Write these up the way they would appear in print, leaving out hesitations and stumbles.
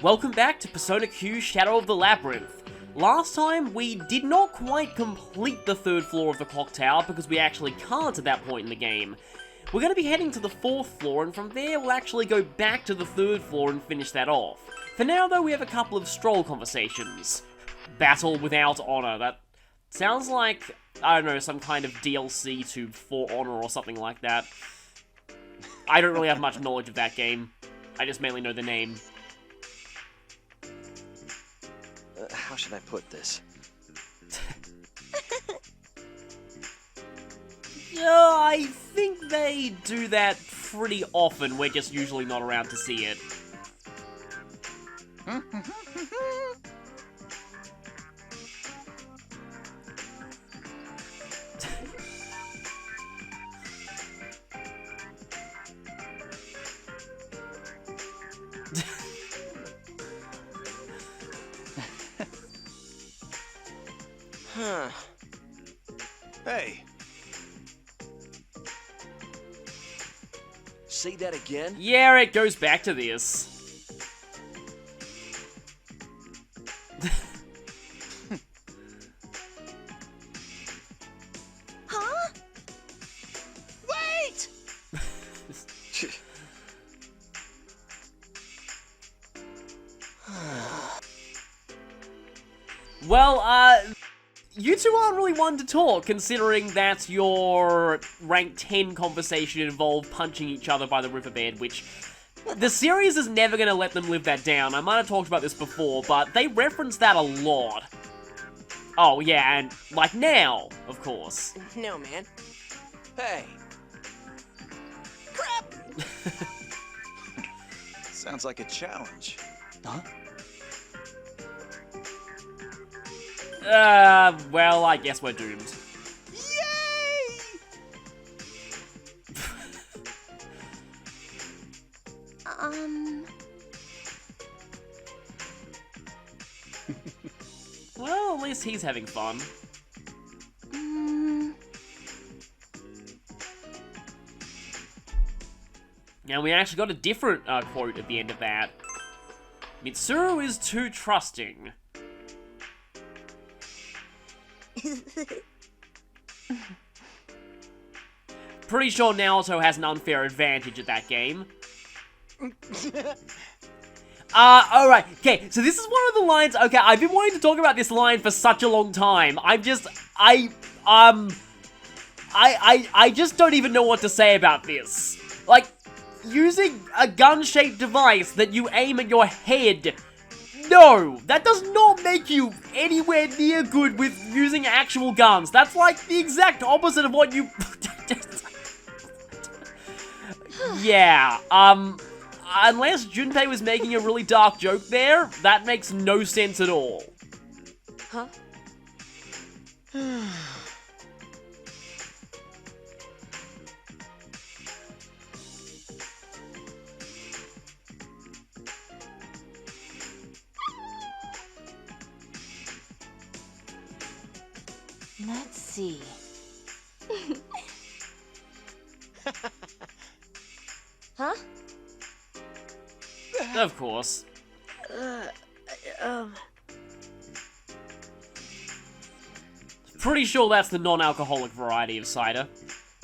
Welcome back to Persona Q Shadow of the Labyrinth. Last time, we did not quite complete the third floor of the clock tower because we actually can't at that point in the game. We're going to be heading to the fourth floor, and from there we'll actually go back to the third floor and finish that off. For now though, we have a couple of stroll conversations. Battle without honor, that sounds like, I don't know, some kind of DLC to For Honor or something like that. I don't really have much knowledge of that game. I just mainly know the name. How should I put this? Yeah, I think they do that pretty often. We're just usually not around to see it. Huh. Hey. Say that again? Yeah, it goes back to this. Huh? Wait! Well, you two aren't really one to talk, considering that your rank 10 conversation involved punching each other by the riverbed, which the series is never going to let them live that down. I might have talked about this before, but they reference that a lot. Oh, yeah, and, like, now, of course. No, man. Hey. Crap! Sounds like a challenge. Huh? Well, I guess we're doomed. Yay! Well, at least he's having fun. Now, we actually got a different quote at the end of that. Mitsuru is too trusting. Pretty sure Naoto has an unfair advantage at that game. Alright, okay, so this is one of the lines, okay, I've been wanting to talk about this line for such a long time. I just don't even know what to say about this. Like, using a gun-shaped device that you aim at your head. No, that does not make you anywhere near good with using actual guns. That's like the exact opposite of what you... Yeah, unless Junpei was making a really dark joke there, that makes no sense at all. Huh? Let's see. Huh? Of course. Pretty sure that's the non-alcoholic variety of cider.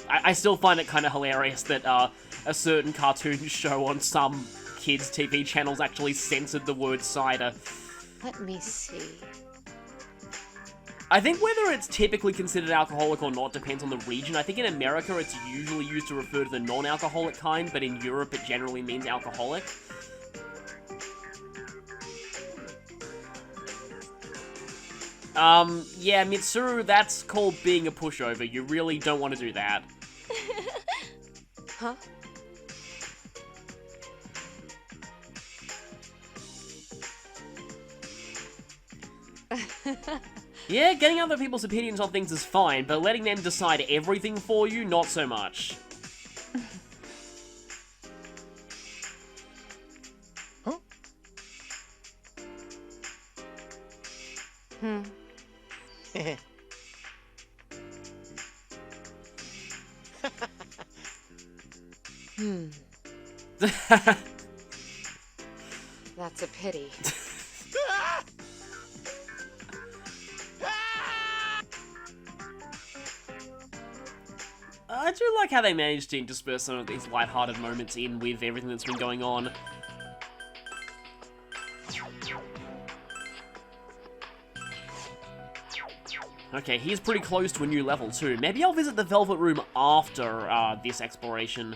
I still find it kind of hilarious that a certain cartoon show on some kids' TV channels actually censored the word cider. Let me see. I think whether it's typically considered alcoholic or not depends on the region. I think in America it's usually used to refer to the non-alcoholic kind, but in Europe it generally means alcoholic. Yeah, Mitsuru, that's called being a pushover. You really don't want to do that. Huh? Yeah, getting other people's opinions on things is fine, but letting them decide everything for you, not so much. Huh? That's That's a pity. I do like how they managed to intersperse some of these lighthearted moments in with everything that's been going on. Okay, he's pretty close to a new level too. Maybe I'll visit the Velvet Room after this exploration.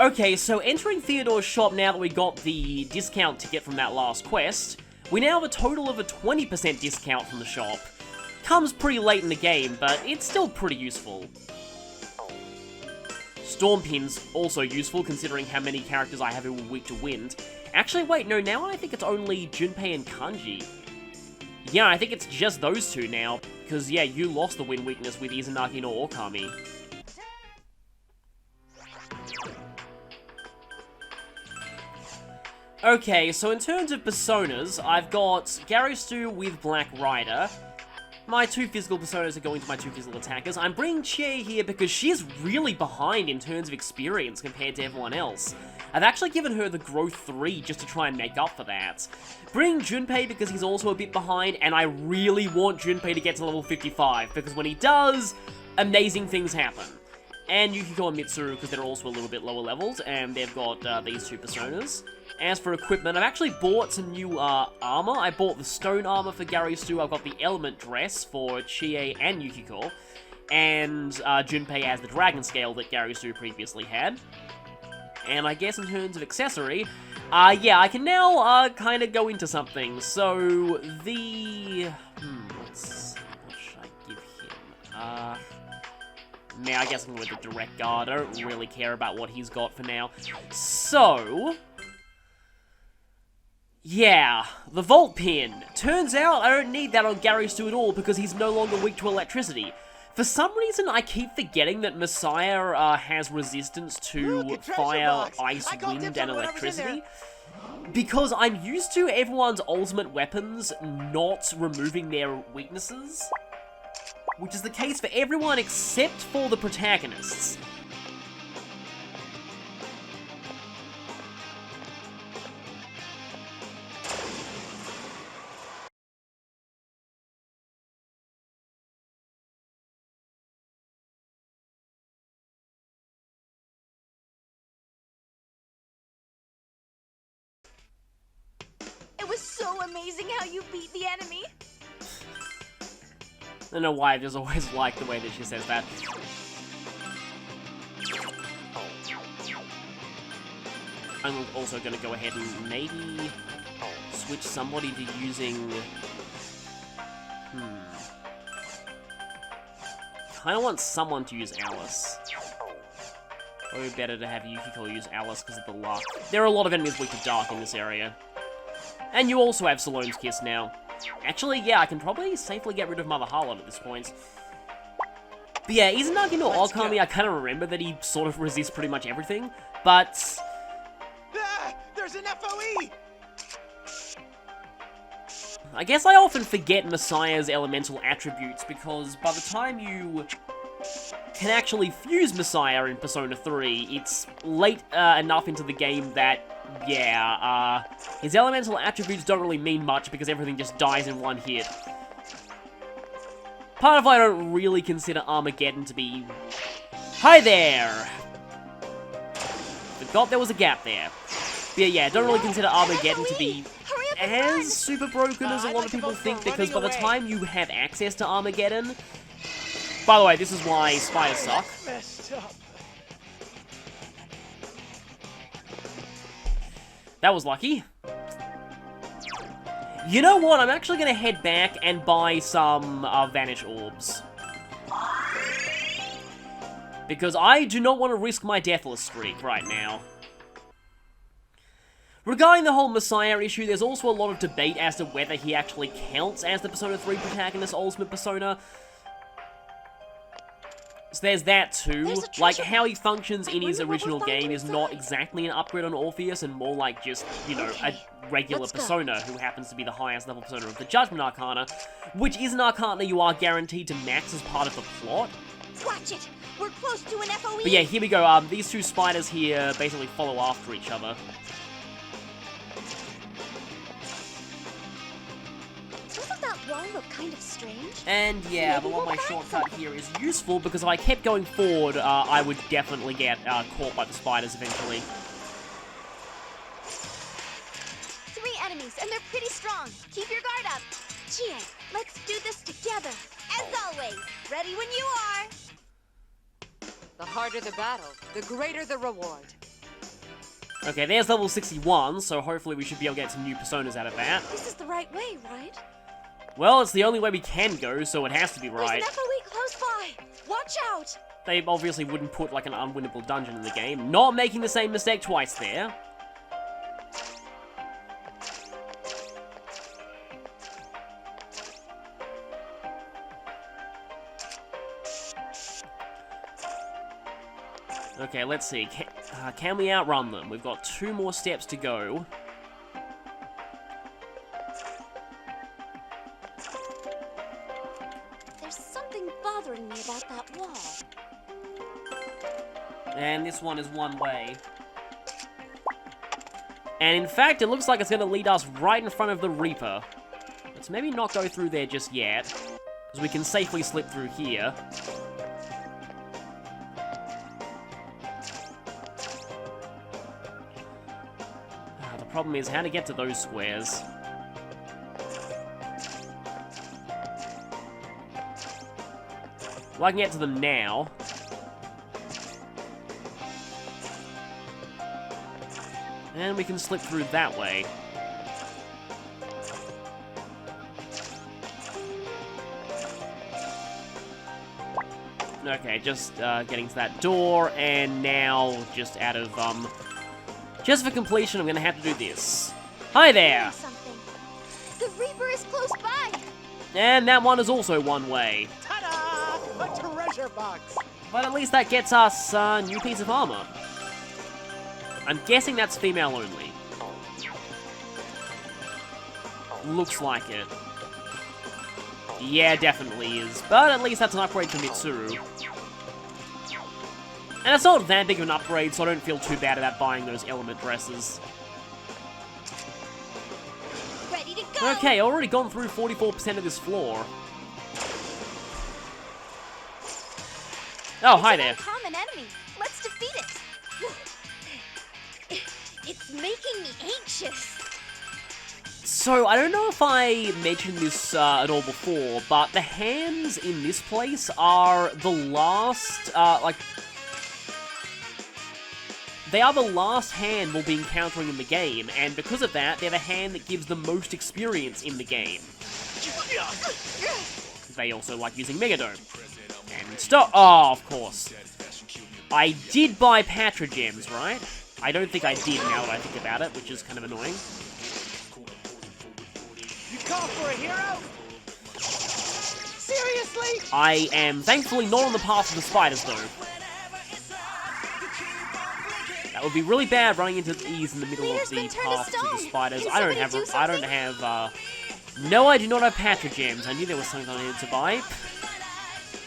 Okay, so entering Theodore's shop now that we got the discount ticket from that last quest, we now have a total of a 20% discount from the shop. Comes pretty late in the game, but it's still pretty useful. Storm Pin's also useful, considering how many characters I have who are weak to wind. Actually, wait, no, now I think it's only Junpei and Kanji. Yeah, I think it's just those two now, because, yeah, you lost the wind weakness with Izanagi no Okami. Okay, so in terms of personas, I've got Garistu with Black Rider. My two physical personas are going to my two physical attackers. I'm bringing Chie here because she's really behind in terms of experience compared to everyone else. I've actually given her the growth 3 just to try and make up for that. Bring Junpei because he's also a bit behind, and I really want Junpei to get to level 55, because when he does, amazing things happen. And Yukiko and Mitsuru because they're also a little bit lower levels, and they've got these two personas. As for equipment, I've actually bought some new armor. I bought the stone armor for Garistu, I've got the element dress for Chie and Yukiko, and Junpei has the dragon scale that Garistu previously had. And I guess in terms of accessory, yeah, I can now kind of go into something. So, the... what should I give him? Now, I guess I'm going with the direct guard. I don't really care about what he's got for now. So... yeah, the Volt Pin. Turns out I don't need that on Garistu at all because he's no longer weak to electricity. For some reason, I keep forgetting that Messiah has resistance to fire, ice, wind, and electricity. Because I'm used to everyone's ultimate weapons not removing their weaknesses. Which is the case for everyone except for the protagonists. It was so amazing how you beat the enemy. I don't know why, I just always like the way that she says that. I'm also going to go ahead and maybe switch somebody to using... kind of want someone to use Alice. Probably better to have Yukiko use Alice because of the luck. There are a lot of enemies weak to dark in this area. And you also have Salome's Kiss now. Actually, yeah, I can probably safely get rid of Mother Harlot at this point. But yeah, Izanagi no Okami, I kind of remember that he sort of resists pretty much everything, but... Ah, there's an FOE! I guess I often forget Messiah's elemental attributes, because by the time you can actually fuse Messiah in Persona 3, it's late enough into the game that, yeah, his elemental attributes don't really mean much because everything just dies in one hit. Part of why I don't really consider Armageddon to be... Hi there! Forgot there was a gap there. But yeah, don't really consider Armageddon to be as super broken as a lot of people think, because by the time you have access to Armageddon... By the way, this is why spiders suck. Messed up. That was lucky. You know what? I'm actually going to head back and buy some Vanish Orbs. Because I do not want to risk my Deathless streak right now. Regarding the whole Messiah issue, there's also a lot of debate as to whether he actually counts as the Persona 3 protagonist ultimate persona. So there's that too. Like, how he functions in his original game is not exactly an upgrade on Orpheus, and more like just, you know, a regular persona who happens to be the highest level persona of the Judgment Arcana, which is an arcana you are guaranteed to max as part of the plot. Watch it! We're close to an FOE. But yeah, here we go. These two spiders here basically follow after each other. Doesn't that wall look kind of strange? And yeah, the one-way shortcut here is useful because if I kept going forward, I would definitely get caught by the spiders eventually. 3 enemies, and they're pretty strong. Keep your guard up. Chie, let's do this together. As always, ready when you are. The harder the battle, the greater the reward. Okay, there's level 61, so hopefully we should be able to get some new personas out of that. This is the right way, right? Well, it's the only way we can go, so it has to be right. There's an FOE close by. Watch out. They obviously wouldn't put like an unwinnable dungeon in the game. Not making the same mistake twice there. Okay, let's see. Can we outrun them? We've got 2 more steps to go. There's something bothering me about that wall. And this one is one way. And in fact, it looks like it's going to lead us right in front of the Reaper. Let's maybe not go through there just yet, because we can safely slip through here. The problem is how to get to those squares. Well, I can get to them now. And we can slip through that way. Okay, just getting to that door, and now just out of, just for completion, I'm gonna have to do this. Hi there! Something. The Reaper is close by. And that one is also one way. Ta-da! A treasure box. But at least that gets us a new piece of armor. I'm guessing that's female only. Looks like it. Yeah, definitely is. But at least that's an upgrade for Mitsuru. And it's not that big of an upgrade, so I don't feel too bad about buying those element dresses. Ready to go. Okay, already gone through 44% of this floor. Oh, hi there. It's an uncommon enemy. Let's defeat it. It's making me anxious. So, I don't know if I mentioned this at all before, but the hands in this place are the last, they are the last hand we'll be encountering in the game, and because of that, they're the hand that gives the most experience in the game. They also like using Megadome. And stop. Oh, of course. I did buy Patra gems, right? I don't think I did now that I think about it, which is kind of annoying. You call for a hero? Seriously? I am thankfully not on the path of the spiders, though. That would be really bad running into these in the middle of the path to the spiders. I don't have, no, I do not have Patra gems. I knew there was something I needed to buy.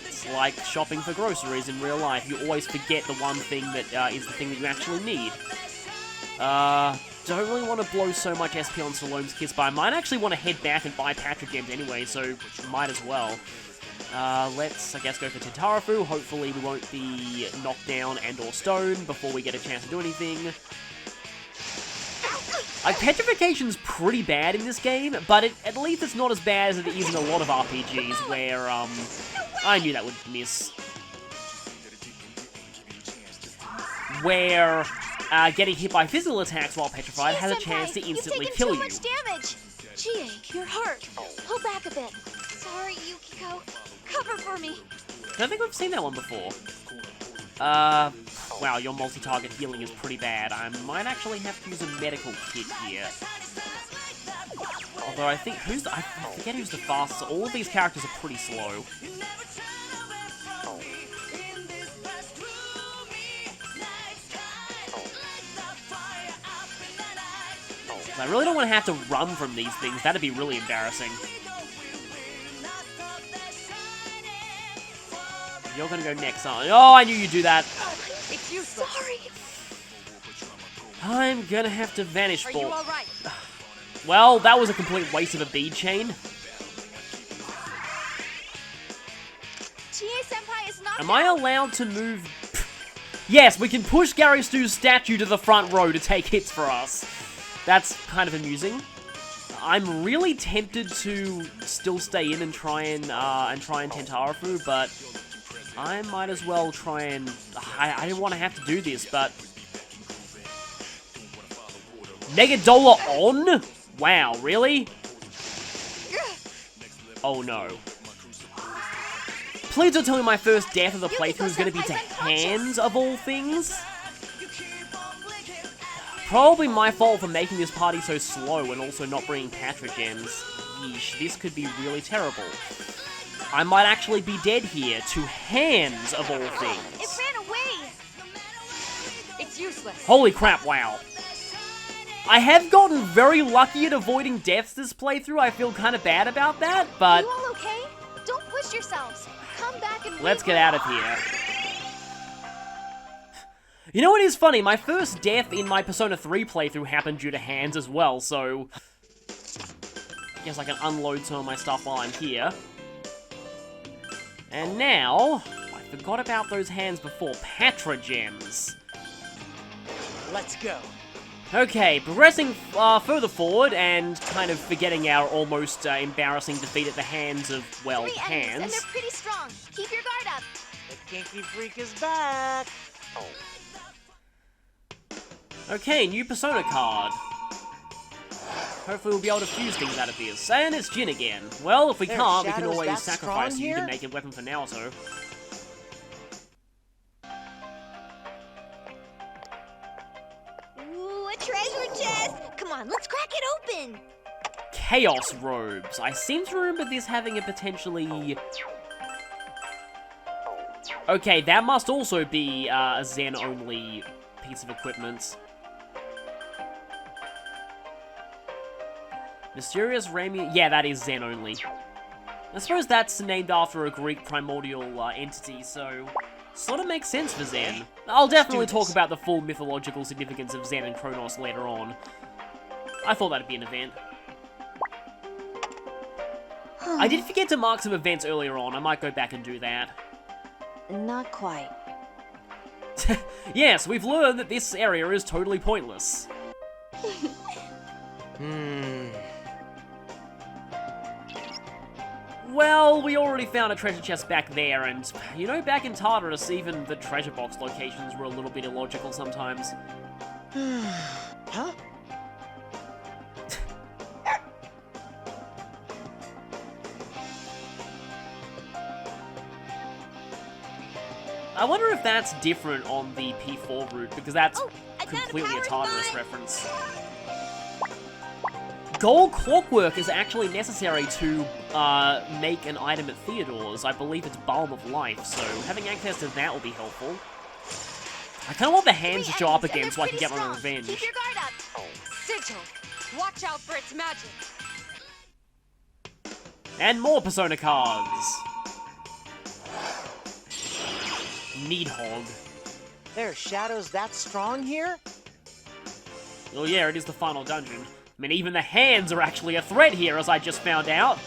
It's like shopping for groceries in real life. You always forget the one thing that is the thing that you actually need. Don't really want to blow so much SP on Salome's kits, but I might actually want to head back and buy Patra gems anyway, so might as well. Let's, I guess, go for Tentarafu. Hopefully we won't be knocked down and or stoned before we get a chance to do anything. Petrification's pretty bad in this game, but at least it's not as bad as it is in a lot of RPGs where, I knew that would miss. Where, getting hit by physical attacks while petrified has a chance to instantly kill you. You've taken too much damage. Chie, you're hurt. Pull back a bit. Sorry, Yukiko. Cover for me. I don't think we've seen that one before. Wow, your multi-target healing is pretty bad. I might actually have to use a medical kit here. Although I think, I forget who's the fastest. All of these characters are pretty slow. I really don't want to have to run from these things. That'd be really embarrassing. You're gonna go next, aren't you? Oh, I knew you'd do that. It's useless. Sorry. I'm gonna have to vanish Are ball. you alright? Well, that was a complete waste of a bead chain. Chie-senpai is not. Am I allowed to move? Yes, we can push Gary Stu's statue to the front row to take hits for us. That's kind of amusing. I'm really tempted to still stay in and try and Tentarafu, but I might as well try and... I didn't want to have to do this, but... Negadola on? Wow, really? Oh no. Please don't tell me my first death of the playthrough is going to be to hands, of all things. Probably my fault for making this party so slow and also not bringing Patra gems. Yeesh, this could be really terrible. I might actually be dead here to hands, of all It things. ran away. It's useless. Holy crap, wow. I have gotten very lucky at avoiding deaths this playthrough. I feel kind of bad about that, but... You all okay? Don't push yourselves. Come back and let's get out of here. You know what is funny? My first death in my Persona 3 playthrough happened due to hands as well, so... I guess I can unload some of my stuff while I'm here. And now... I forgot about those hands before. Patra gems. Let's go. Okay, progressing further forward and kind of forgetting our almost embarrassing defeat at the hands of, well, 3 enemies, and hands. they're pretty strong. Keep your guard up. The kinky freak is back. Okay, new Persona card. Hopefully we'll be able to fuse things out of this. And it's Jin again. Well, if we There can't, we can shadows always that sacrifice strong you to here? make a weapon for Naoto. Ooh, a treasure chest. Come on, let's crack it open. Chaos robes. I seem to remember this having a potentially... Okay, that must also be a Zen-only piece of equipment. Mysterious Rami... Yeah, that is Zen only. I suppose that's named after a Greek primordial entity, so... Sort of makes sense for Zen. I'll definitely talk about the full mythological significance of Zen and Kronos later on. I thought that'd be an event. I did forget to mark some events earlier on. I might go back and do that. Not quite. Yes, we've learned that this area is totally pointless. Well, we already found a treasure chest back there, and, you know, back in Tartarus, even the treasure box locations were a little bit illogical sometimes. Huh? I wonder if that's different on the P4 route, because that's Oh, I found a completely a power Tartarus spot. reference. Gold clockwork is actually necessary to make an item at Theodore's. I believe it's Balm of Life, so having access to that will be helpful. I kind of want the hands to show up again so I can get my revenge. Keep your guard up. Sigil, watch out for its magic. And more Persona cards. Needhog. There are shadows that strong here? Well, yeah, it is the final dungeon. I mean, even the hands are actually a threat here, as I just found out.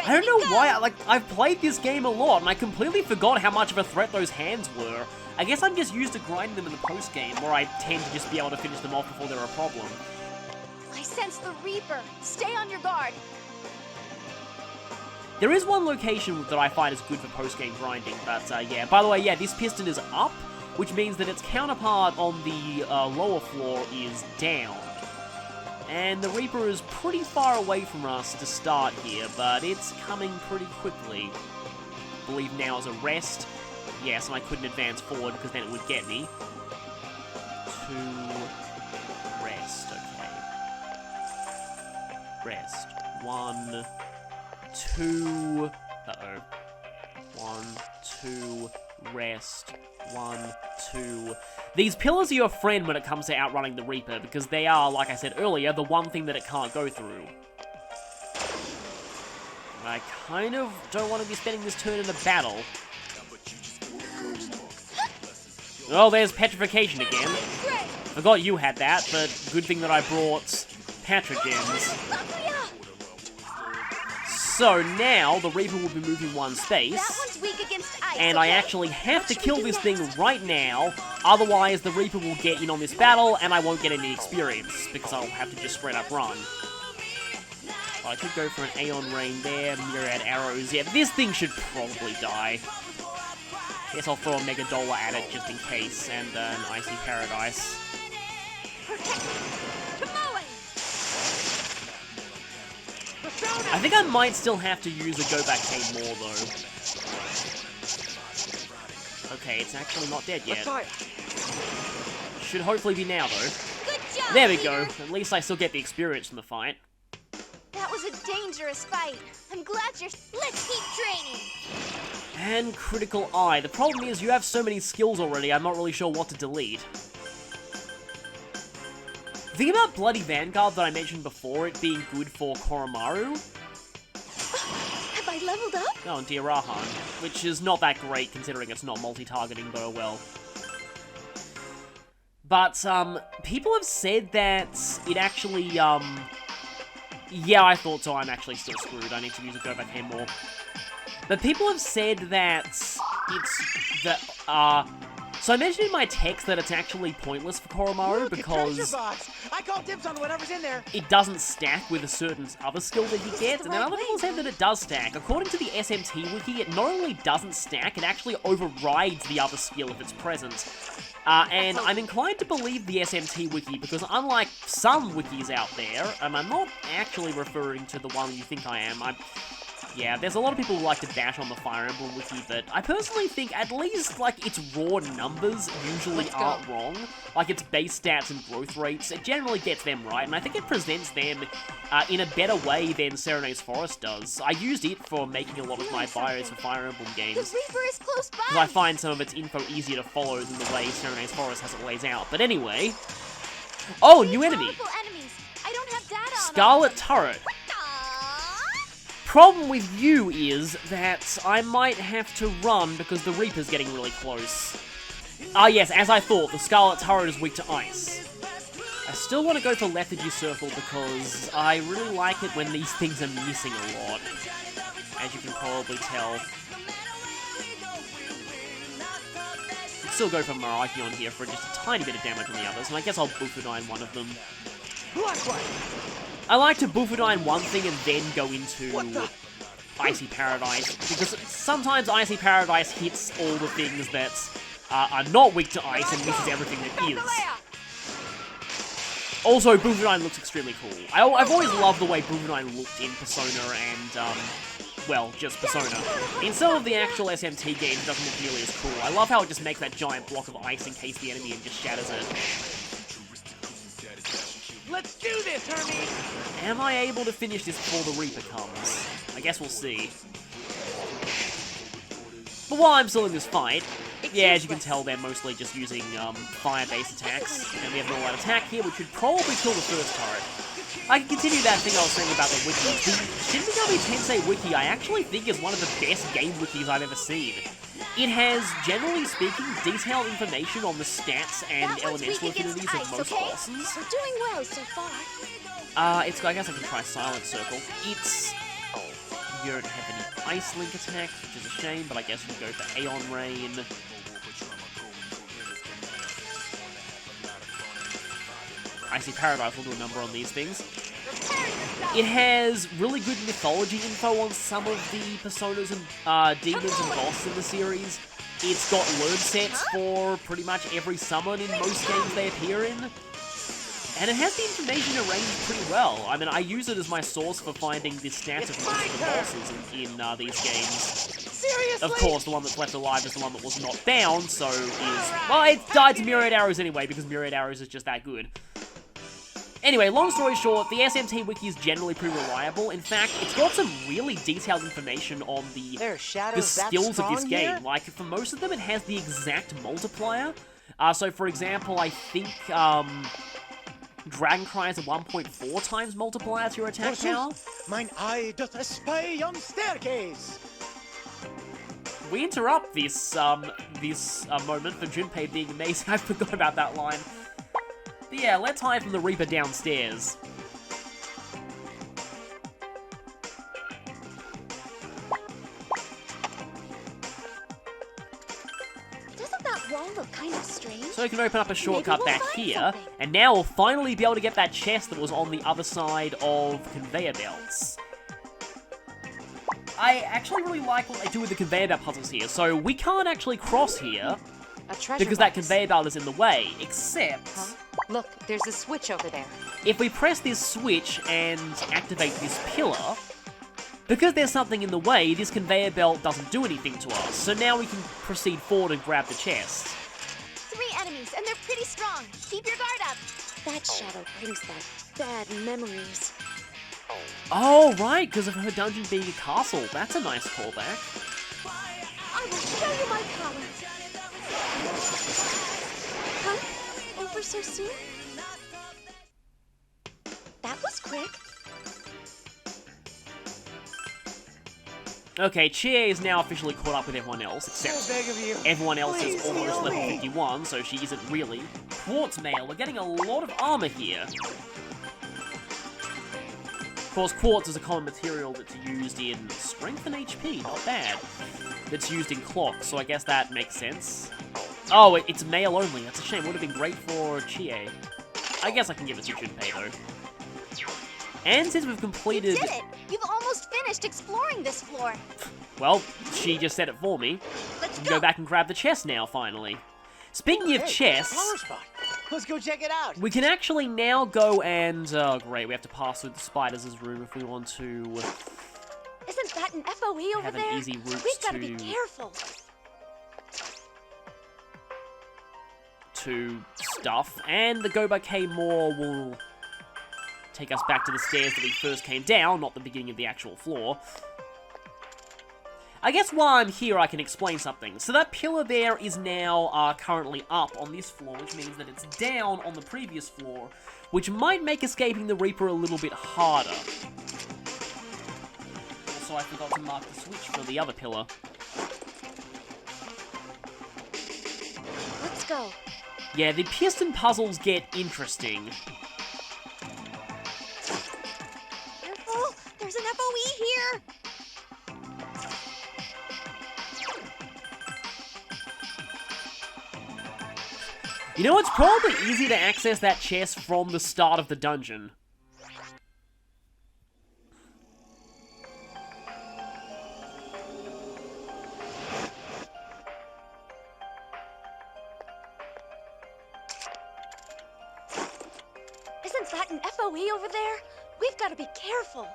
I don't know why, I've played this game a lot, and I completely forgot how much of a threat those hands were. I guess I'm just used to grinding them in the post-game, where I tend to just be able to finish them off before they're a problem. I sense the Reaper. Stay on your guard. There is one location that I find is good for post-game grinding, but yeah. By the way, yeah, this piston is up, which means that its counterpart on the lower floor is down. And the Reaper is pretty far away from us to start here, but it's coming pretty quickly. I believe now is a rest. Yes, and I couldn't advance forward because then it would get me. To rest, okay. Rest. 1, 2... Uh-oh. 1, 2, rest. 1, 2... These pillars are your friend when it comes to outrunning the Reaper, because they are, like I said earlier, the one thing that it can't go through. I kind of don't want to be spending this turn in a battle. Oh, there's petrification again. Great! Forgot you had that, but good thing that I brought Patrogens. Bakuya! So now, the Reaper will be moving one space. That one's weak against ice, And I okay? actually have What to should kill we do this thing next? right now, otherwise the Reaper will get in on this battle and I won't get any experience, because I'll have to just straight up run. But I could go for an Aeon Rain there, Myriad Arrows. Yeah, this thing should probably die. Guess I'll throw a Mega Dollar at it just in case, and an Icy Paradise. I think I might still have to use a Go Back K more, though. Okay, it's actually not dead yet. Should hopefully be now, though. Good job, There we go. Peter. At least I still get the experience from the fight. That was a dangerous fight. I'm glad you're... Let's keep training. And Critical Eye. The problem is you have so many skills already, I'm not really sure what to delete. The thing about Bloody Vanguard that I mentioned before, it being good for Koromaru, Have I leveled up? oh, and Diarahan, which is not that great considering it's not multi-targeting, but oh well. But, people have said that it actually, yeah, I thought so, I'm actually still screwed, I need to use a Go Back Here more. But people have said that it's the, so I mentioned in my text that it's actually pointless for Koromaru because box. I call dibs on whatever's in there. it doesn't stack with a certain other skill that he gets, and then other people say that it does stack. According to the SMT wiki, it not only doesn't stack, it actually overrides the other skill if it's present. And I'm inclined to believe the SMT wiki because unlike some wikis out there, and I'm not actually referring to the one you think I am, yeah, there's a lot of people who like to bash on the Fire Emblem wiki, but I personally think at least, like, its raw numbers usually aren't wrong. Like, its base stats and growth rates, it generally gets them right, and I think it presents them in a better way than Serenae's Forest does. I used it for making a lot of my bios for Fire Emblem The games, Reaper is close by. because I find some of its info easier to follow than the way Serenae's Forest has it lays out. But anyway... Oh, new enemy! Powerful enemies. I don't have data on Scarlet Turret. Problem with you is that I might have to run because the Reaper's getting really close. Ah yes, as I thought, the Scarlet Turret is weak to ice. I still want to go for Lethargy Circle because I really like it when these things are missing a lot, as you can probably tell. I'd still go for Marakion here for just a tiny bit of damage on the others, and I guess I'll Bufudine one of them. I like to Bufudine one thing and then go into Icy Paradise, because sometimes Icy Paradise hits all the things that are not weak to ice and misses everything that is. Also, Bufudine looks extremely cool. I've always loved the way Bufudine looked in Persona and, well, just Persona. In some of the actual SMT games, it doesn't look nearly as cool. I love how it just makes that giant block of ice encase the enemy and just shatters it. Let's do this, Hermes! Am I able to finish this before the Reaper comes? I guess we'll see. But while I'm still in this fight, yeah, as you can tell, they're mostly just using fire-based attacks, and we have an all-out attack here, which should probably kill the first turret. I can continue that thing I was saying about the wikis. The Shin Megami Tensei wiki, I actually think is one of the best game wikis I've ever seen. It has, generally speaking, detailed information on the stats and elemental affinities of most bosses. We're doing well so far. I guess I can try Silent Circle. You don't have any Ice Link attacks, which is a shame, but I guess we can go for Aeon Rain. Icy Paradise will do a number on these things. It has really good mythology info on some of the personas and demons and bosses in the series. It's got learn sets for pretty much every summon in most games they appear in. And it has the information arranged pretty well. I mean, I use it as my source for finding the stats of most of the bosses in these games. Seriously? Of course, the one that's left alive is the one that was not bound, so is... Well, it died to Myriad Arrows anyway, because Myriad Arrows is just that good. Anyway, long story short, the SMT wiki is generally pretty reliable. In fact, it's got some really detailed information on the skills of this game. Here? Like, for most of them, it has the exact multiplier. So, for example, I think, Dragoncry has a 1.4 times multiplier to your attack power. Mine eye doth espy on staircase. we interrupt this moment for Junpei being amazing. I forgot about that line. But yeah, let's hide from the Reaper downstairs. Doesn't that wall look kind of strange? So we can open up a shortcut we'll back find here, something. and now we'll finally be able to get that chest that was on the other side of conveyor belts. I actually really like what they do with the conveyor belt puzzles here. So we can't actually cross here A treasure because that box. conveyor belt is in the way, except Huh? Look, there's a switch over there. if we press this switch and activate this pillar, because there's something in the way, this conveyor belt doesn't do anything to us. So now we can proceed forward and grab the chest. 3 enemies, and they're pretty strong. Keep your guard up. That shadow brings back bad memories. Oh, right, because of her dungeon being a castle. That's a nice callback. I will show you my power. Huh? Over so soon? That was quick. Okay, Chie is now officially caught up with everyone else, except So big of you. everyone else is Please almost heal level me. 51, so she isn't really. Quartz mail, we're getting a lot of armor here. Of course, quartz is a common material that's used in strength and HP, not bad. That's used in clocks, so I guess that makes sense. Oh, it's male only, that's a shame, would have been great for Chie. I guess I can give it to Junpei, though. And since we've completed... You did it! You've almost finished exploring this floor. Well, she just said it for me. Let's Go back and grab the chest now, finally. Speaking of Hey, chests, power spot. Let's go check it out. we can actually now go and... Oh, great, we have to pass through the spiders' room if we want to Isn't that an FOE over have an there? easy route We've got to be to- careful. stuff. And the Goba K Moore will take us back to the stairs that we first came down, not the beginning of the actual floor. I guess while I'm here, I can explain something. So that pillar there is now currently up on this floor, which means that it's down on the previous floor, which might make escaping the Reaper a little bit harder. Also, I forgot to mark the switch for the other pillar. Let's go. Yeah, the piston puzzles get interesting. Careful! There's an FOE here! You know, it's probably easy to access that chest from the start of the dungeon. Isn't that an FOE over there? We've got to be careful.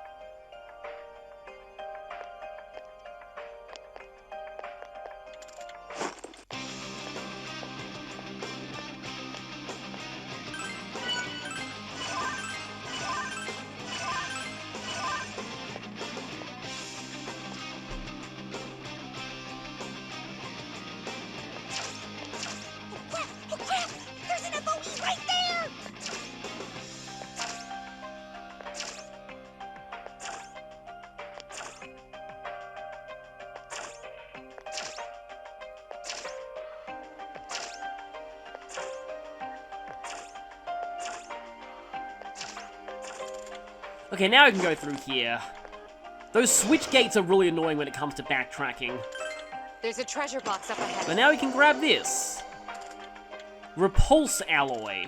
Oh crap! There's an FOE right there! Okay, now we can go through here. Those switch gates are really annoying when it comes to backtracking. There's a treasure box up ahead. But now we can grab this. Repulse alloy.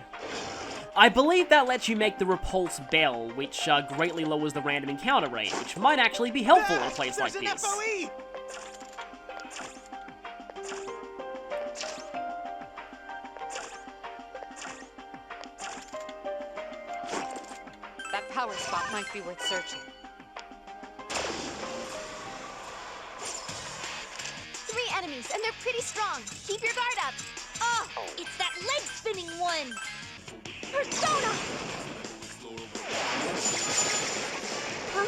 I believe that lets you make the repulse bell, which greatly lowers the random encounter rate, which might actually be helpful in a place like There's an this. FOE. That power spot might be worth searching. 3 enemies, and they're pretty strong. Keep your guard up. Oh, it's that leg-spinning one. Persona! Huh?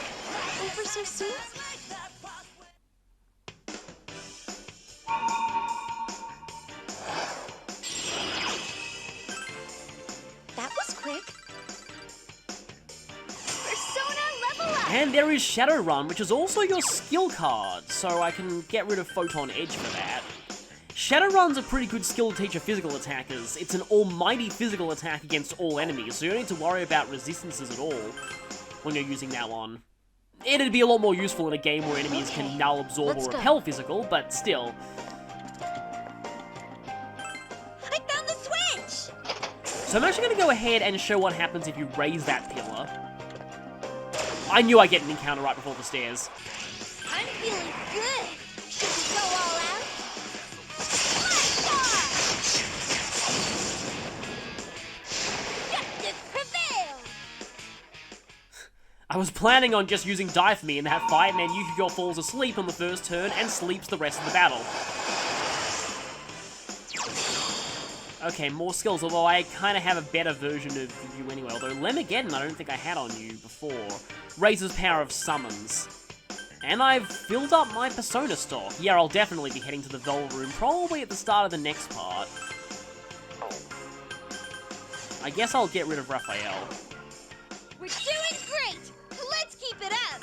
Over so soon? That was quick. Persona level up! And there is Shadowrun, which is also your skill card, so I can get rid of Photon Edge for that. Shadowrun's a pretty good skill to teach your physical attackers. It's an almighty physical attack against all enemies, so you don't need to worry about resistances at all when you're using that one. It'd be a lot more useful in a game where enemies can null, absorb, or repel physical, but still. I found the switch! So I'm actually going to go ahead and show what happens if you raise that pillar. I knew I'd get an encounter right before the stairs. I'm feeling good. Should we go all out? Justice prevails! I was planning on just using Die For Me in that fight, and then Yukiko falls asleep on the first turn and sleeps the rest of the battle. Okay, more skills, although I kind of have a better version of you anyway. Although Lemageddon I don't think I had on you before. Raises power of summons. And I've filled up my Persona stock. Yeah, I'll definitely be heading to the Velvet Room, probably at the start of the next part. I guess I'll get rid of Raphael. We're doing great! Let's keep it up!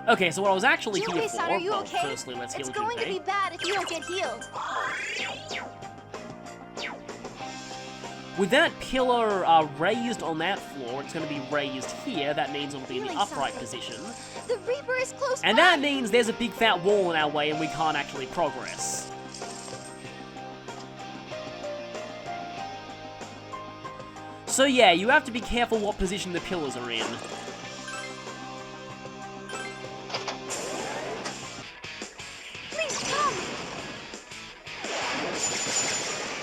Okay, so what I was actually here for... Junpei-san, are you well, okay? firstly, let's heal It's going to be Junpei. bad if you don't get healed. With that pillar raised on that floor, it's going to be raised here. That means it'll be in the Feeling upright something. position. The Reaper is close And by. that means there's a big fat wall in our way and we can't actually progress. So yeah, you have to be careful what position the pillars are in. Please come!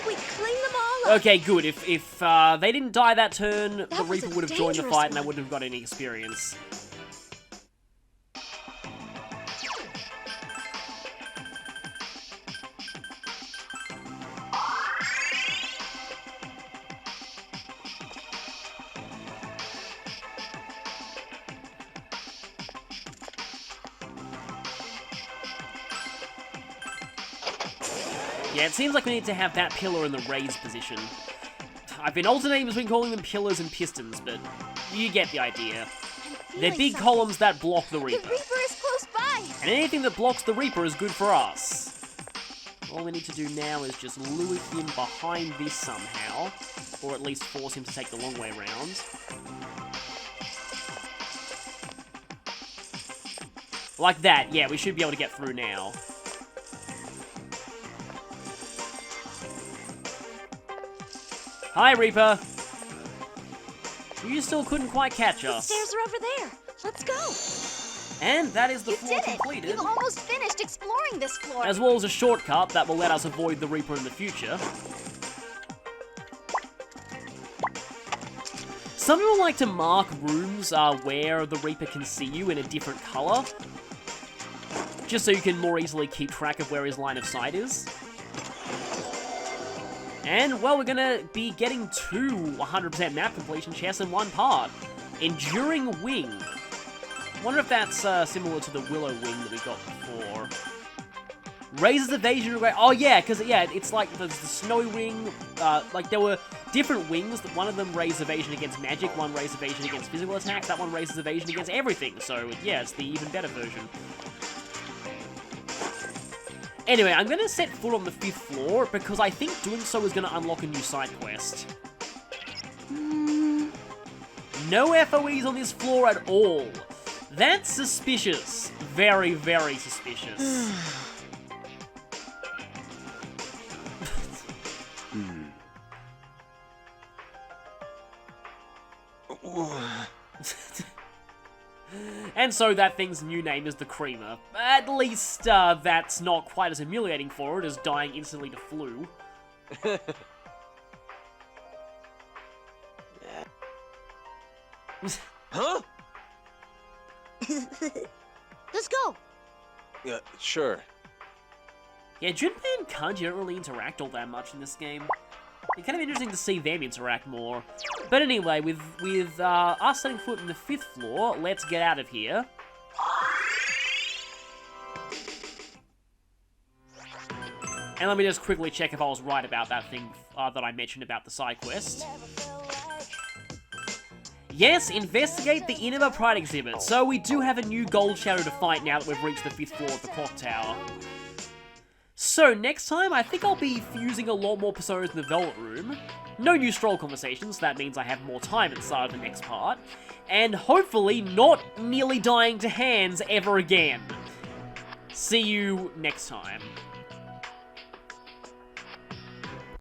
We clean them all up. Okay, good. If they didn't die that turn, the was Reaper a would have joined the dangerous fight and I one. wouldn't have got any experience. Yeah, it seems like we need to have that pillar in the raised position. I've been alternating between calling them pillars and pistons, but you get the idea. They're Feeling big something. columns that block the The Reaper. Reaper is close by. And anything that blocks the Reaper is good for us. All we need to do now is just lure him behind this somehow, or at least force him to take the long way around. Like that, yeah, we should be able to get through now. Hi, Reaper! You still couldn't quite catch The us. stairs are over there. Let's go. And that is the You floor did it. completed. You've almost finished exploring this floor. As well as a shortcut that will let us avoid the Reaper in the future. Some people like to mark rooms where the Reaper can see you in a different color, just so you can more easily keep track of where his line of sight is. And, well, we're gonna be getting 2 100% map completion chests in one part. Enduring Wing. Wonder if that's similar to the Willow Wing that we got before. Raises evasion rate. Oh yeah, because yeah, it's like there's the Snowy Wing. Like there were different wings. One of them raised evasion against magic. One raised evasion against physical attacks. That one raises evasion against everything. So yeah, it's the even better version. Anyway, I'm gonna set foot on the 5th floor because I think doing so is gonna unlock a new side quest. No FOEs on this floor at all. That's suspicious. Very, very suspicious. And so that thing's new name is the Creamer. At least that's not quite as humiliating for it as dying instantly to flu. Huh? Let's go. Yeah, sure. Yeah, Junpei and Kanji don't really interact all that much in this game. It's kind of interesting to see them interact more. But anyway, with us setting foot in the 5th floor, let's get out of here. And let me just quickly check if I was right about that thing that I mentioned about the side quest. Yes, investigate the Inaba Pride Exhibit. So we do have a new gold shadow to fight now that we've reached the 5th floor of the clock tower. So next time, I think I'll be fusing a lot more personas in the Velvet Room. No new stroll conversations, so that means I have more time at the start of the next part. And hopefully not nearly dying to hands ever again. See you next time.